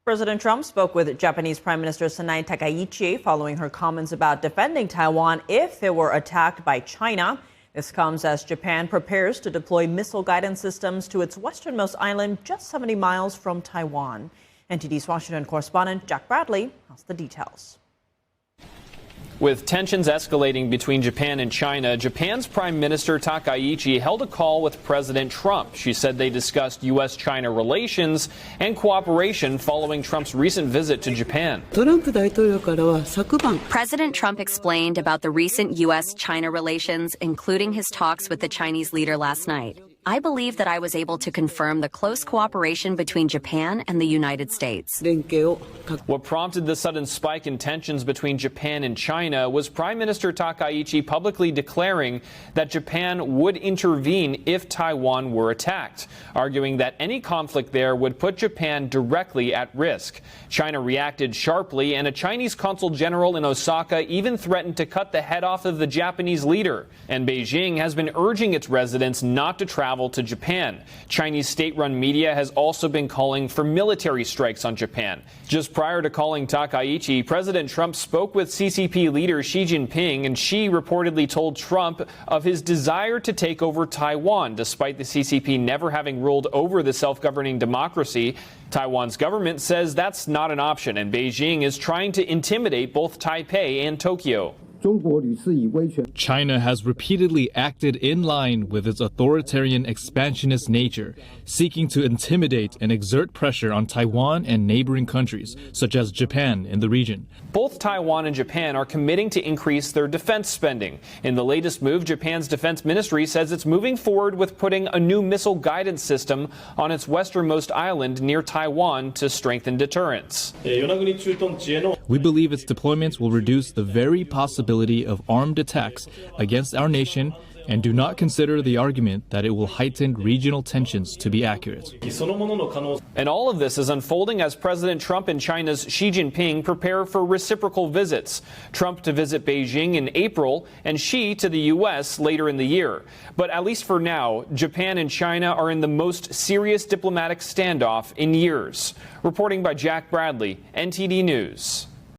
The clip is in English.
President Trump spoke with Japanese Prime Minister Sanae Takaichi following her comments about defending Taiwan if it were attacked by China. This comes as Japan prepares to deploy missile guidance systems to its westernmost island just 70 miles from Taiwan. NTD's Washington correspondent Jack Bradley has the details. With tensions escalating between Japan and China, Japan's Prime Minister Takaichi held a call with President Trump. She said they discussed U.S.-China relations and cooperation following Trump's recent visit to Japan. President Trump explained about the recent U.S.-China relations, including his talks with the Chinese leader last night. I believe that I was able to confirm the close cooperation between Japan and the United States. What prompted the sudden spike in tensions between Japan and China was Prime Minister Takaichi publicly declaring that Japan would intervene if Taiwan were attacked, arguing that any conflict there would put Japan directly at risk. China reacted sharply, and a Chinese consul general in Osaka even threatened to cut the head off of the Japanese leader. And Beijing has been urging its residents not to travel to Japan. Chinese state-run media has also been calling for military strikes on Japan. Just prior to calling Takaichi, President Trump spoke with CCP leader Xi Jinping, and Xi reportedly told Trump of his desire to take over Taiwan, despite the CCP never having ruled over the self-governing democracy. Taiwan's government says that's not an option, and Beijing is trying to intimidate both Taipei and Tokyo. China has repeatedly acted in line with its authoritarian expansionist nature, seeking to intimidate and exert pressure on Taiwan and neighboring countries, such as Japan, in the region. Both Taiwan and Japan are committing to increase their defense spending. In the latest move, Japan's defense ministry says it's moving forward with putting a new missile guidance system on its westernmost island near Taiwan to strengthen deterrence. We believe its deployments will reduce the very possibility of armed attacks against our nation and do not consider the argument that it will heighten regional tensions to be accurate. And all of this is unfolding as President Trump and China's Xi Jinping prepare for reciprocal visits. Trump to visit Beijing in April and Xi to the U.S. later in the year. But at least for now, Japan and China are in the most serious diplomatic standoff in years. Reporting by Jack Bradley, NTD News.